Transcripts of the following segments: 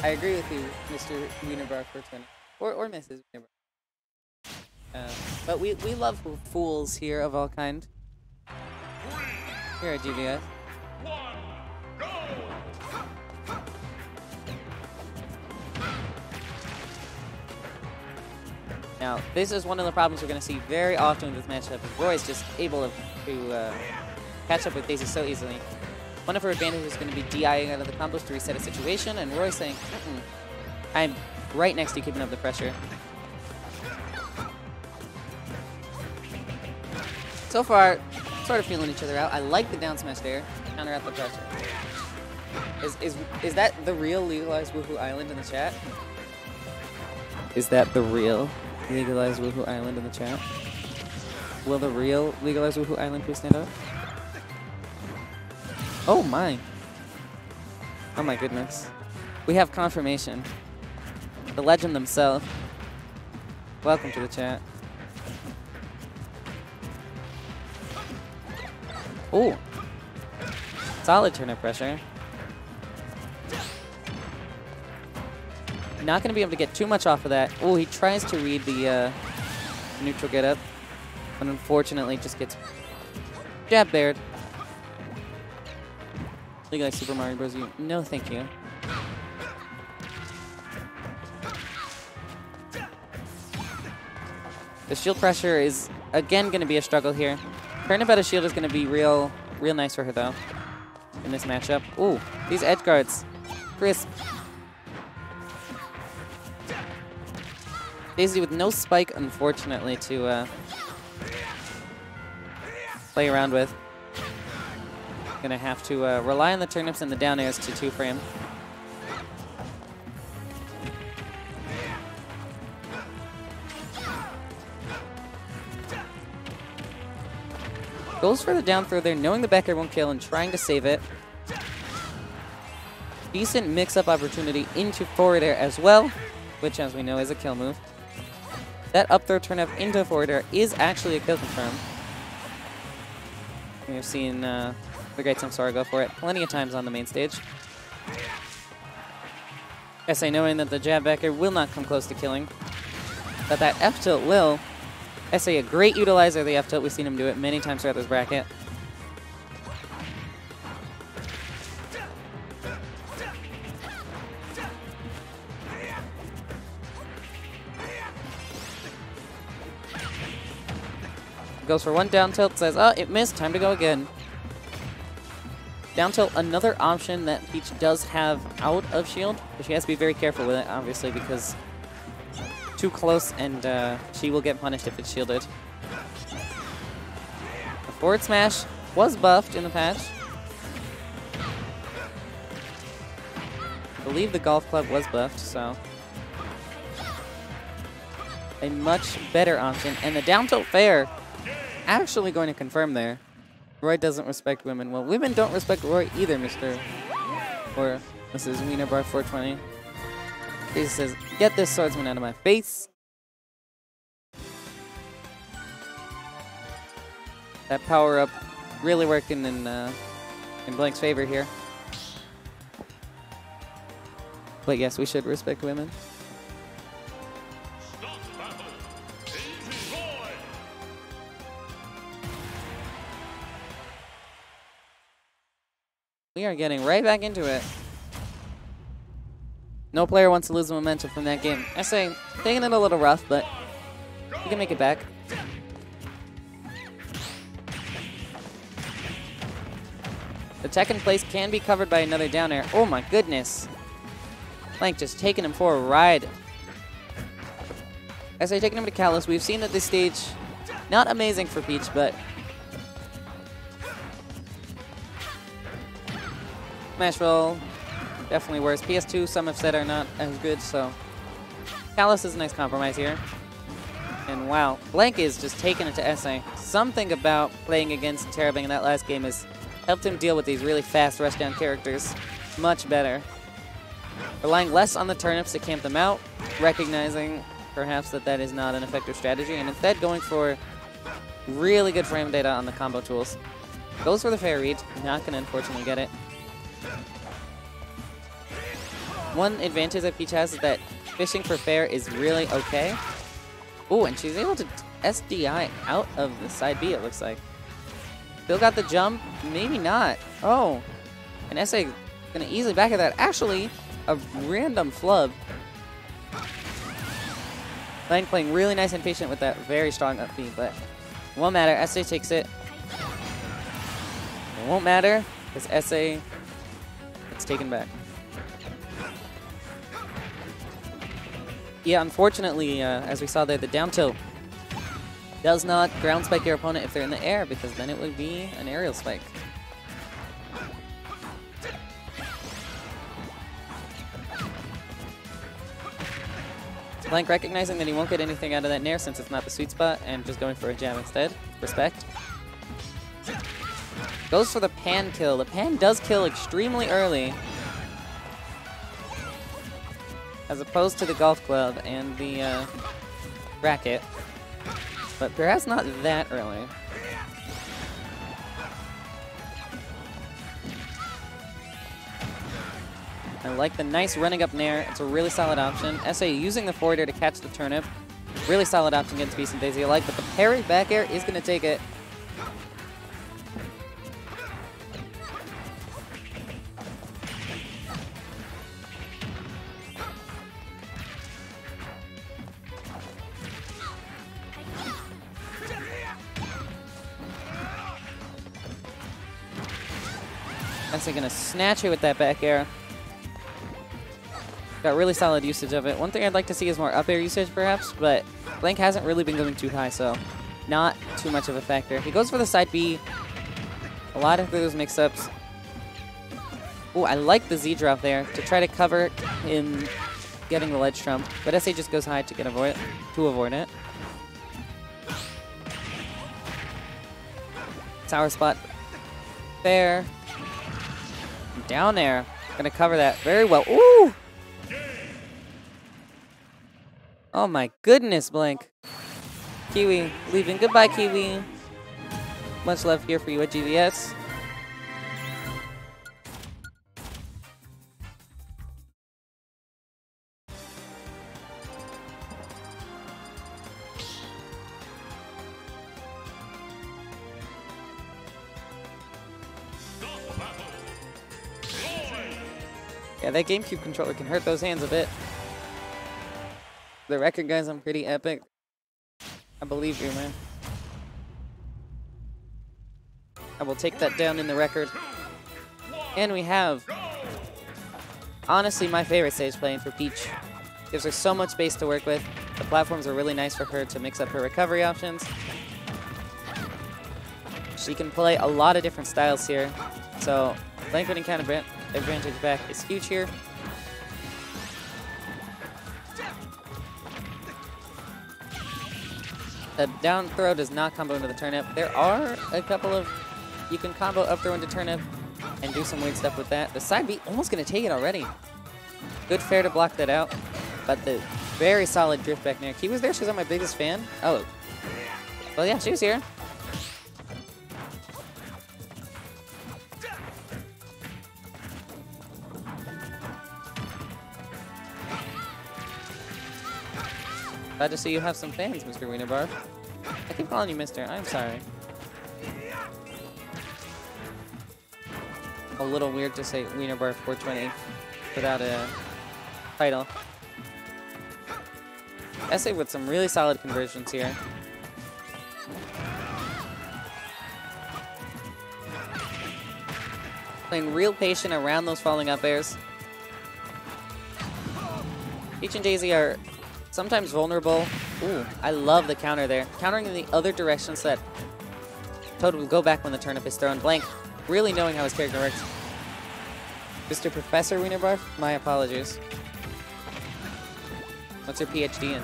I agree with you, Mr. Wienerbar 420. Or Mrs. Wienerbar. But we love fools here of all kind. Here at GVS. Now, this is one of the problems we're going to see very often with this matchup. Roy is just able to catch up with Daisy so easily. One of her advantages is going to be DIing out of the combos to reset a situation, and Roy's saying, I'm right next to you, keeping up the pressure. So far, sort of feeling each other out. I like the down smash there, counter out the pressure. Is that the real legalized Woohoo Island in the chat? Is that the real legalized Woohoo Island in the chat? Will the real legalized Woohoo Island please stand up? Oh my. Oh my goodness. We have confirmation. The legend themselves. Welcome to the chat. Oh. Solid turn of pressure. Not going to be able to get too much off of that. Oh, he tries to read the neutral get up, but unfortunately just gets jab bared. League like Super Mario Bros. No, thank you. The shield pressure is again going to be a struggle here. Turning out a shield is going to be real nice for her though in this matchup. Ooh, these edge guards, crisp. Daisy with no spike, unfortunately, to play around with. Gonna have to rely on the turnips and the down airs to 2-frame. Goes for the down throw there, knowing the back air won't kill and trying to save it. Decent mix-up opportunity into forward air as well, which, as we know, is a kill move. That up throw turn up into forward air is actually a kill confirm. We've seen the great Samsara go for it plenty of times on the main stage. SA knowing that the jab back air will not come close to killing, but that F tilt will. SA a great utilizer of the F tilt. We've seen him do it many times throughout this bracket. Goes for one down tilt, says, oh, it missed, time to go again. Down tilt, another option that Peach does have out of shield, but she has to be very careful with it, obviously, because too close and she will get punished if it's shielded. The forward smash was buffed in the patch. I believe the golf club was buffed, so a much better option. And the down tilt fair actually going to confirm there. Roy doesn't respect women. Well, women don't respect Roy either, Mr. or Mrs. Wienerbar 420. He says, get this swordsman out of my face. That power up really working in Blank's favor here. But yes, we should respect women. We are getting right back into it. No player wants to lose the momentum from that game. I say, taking it a little rough, but we can make it back. The tech in place can be covered by another down air. Oh my goodness. Blank just taking him for a ride. I say, taking him to Callus. We've seen that this stage, not amazing for Peach, but Smash roll, definitely worse. PS2, some have said, are not as good, so Callus is a nice compromise here. And wow, Blank is just taking it to SA. Something about playing against Terabang in that last game has helped him deal with these really fast rushdown characters much better. Relying less on the turnips to camp them out, recognizing perhaps that that is not an effective strategy, and instead going for really good frame data on the combo tools. Goes for the fair read, not going to unfortunately get it. one advantage that Peach has is that fishing for fair is really okay. Oh, and she's able to SDI out of the side B, it looks like. Still got the jump? Maybe not. Oh, and SA gonna easily back at that. Actually, a random flub. Blank playing really nice and patient with that very strong up B, but it won't matter. SA takes it. It won't matter because SA gets taken back. Yeah, unfortunately, as we saw there, the down tilt does not ground spike your opponent if they're in the air, because then it would be an aerial spike. Blank recognizing that he won't get anything out of that nair since it's not the sweet spot, and just going for a jab instead. Respect. Goes for the pan kill. The pan does kill extremely early, as opposed to the golf club and the racket, but perhaps not that early. I like the nice running up nair. It's a really solid option. SA using the forward air to catch the turnip. Really solid option against Beast and Daisy alike, but the parry back air is going to take it. SA going to snatch it with that back air. Got really solid usage of it. One thing I'd like to see is more up air usage, perhaps, but Blank hasn't really been going too high, so not too much of a factor. He goes for the side B. A lot of those mix-ups. Oh, I like the Z drop there to try to cover him getting the ledge trump, but SA just goes high to avoid it. Tower spot. Fair. Down there. Gonna cover that very well. Ooh! Oh my goodness, Blank. Kiwi leaving. Goodbye, Kiwi. Much love here for you at GVS. Yeah, that GameCube controller can hurt those hands a bit. The record, guys, I'm pretty epic. I believe you, man. I will take that down in the record. And we have, honestly, my favorite stage playing for Peach. Gives her so much space to work with. The platforms are really nice for her to mix up her recovery options. She can play a lot of different styles here. So, Blank winning counter advantage back is huge here. The down throw does not combo into the turnip. There are a couple of, you can combo up throw into turnip and do some weird stuff with that. The side B almost going to take it already. Good fair to block that out, but the very solid drift back nair. He was there, she was not my biggest fan. Oh, well yeah, she was here. Glad to see you have some fans, Mr. Wienerbar. I keep calling you Mr. I'm sorry. A little weird to say Wienerbar 420 without a title. SA with some really solid conversions here. Playing real patient around those falling up airs. Peach and Daisy are sometimes vulnerable. Ooh, I love the counter there. Countering in the other direction so that Toad will go back when the turnip is thrown. Blank, really knowing how his character works. Mr. Professor Wienerbarf, my apologies. What's your PhD in?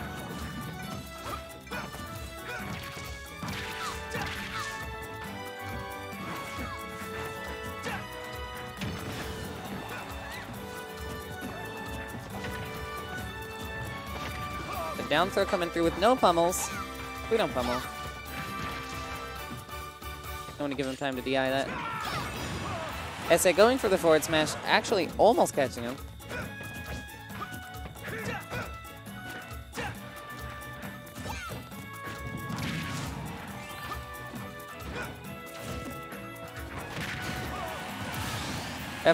Down throw coming through with no pummels. We don't pummel. Don't want to give him time to DI that. SA going for the forward smash, actually almost catching him.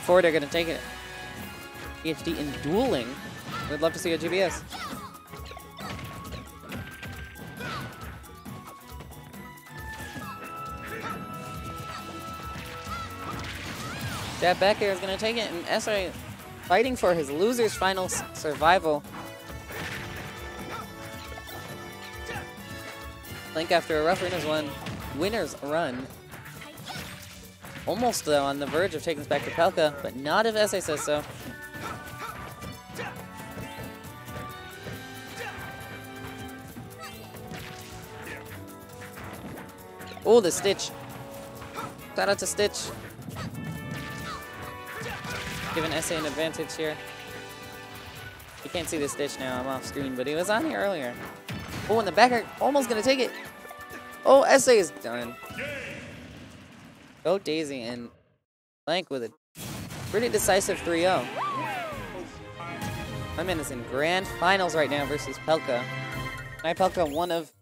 F4, they're going to take it. PhD in dueling. We'd love to see a GBS. Jab back air is going to take it, and SI fighting for his loser's final survival. Link, after a rough winner's run. Almost, though, on the verge of taking us back to Pelka, but not if SI says so. Oh, the Stitch. Shout out to Stitch. Giving SA an advantage here. You can't see the Stitch now, I'm off screen, but he was on here earlier. Oh, and the backer almost gonna take it. Oh, SA is done. Go Daisy and Blank with a pretty decisive 3-0. My man is in grand finals right now versus Pelka. Pelka, one of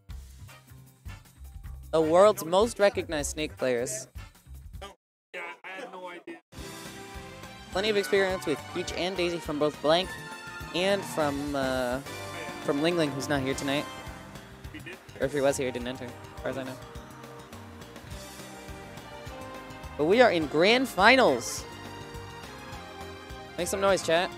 the world's most recognized Snake players. Plenty of experience with Peach and Daisy from both Blank and from Ling Ling, who's not here tonight. Or if he was here, didn't enter, as far as I know. But we are in grand finals. Make some noise, chat.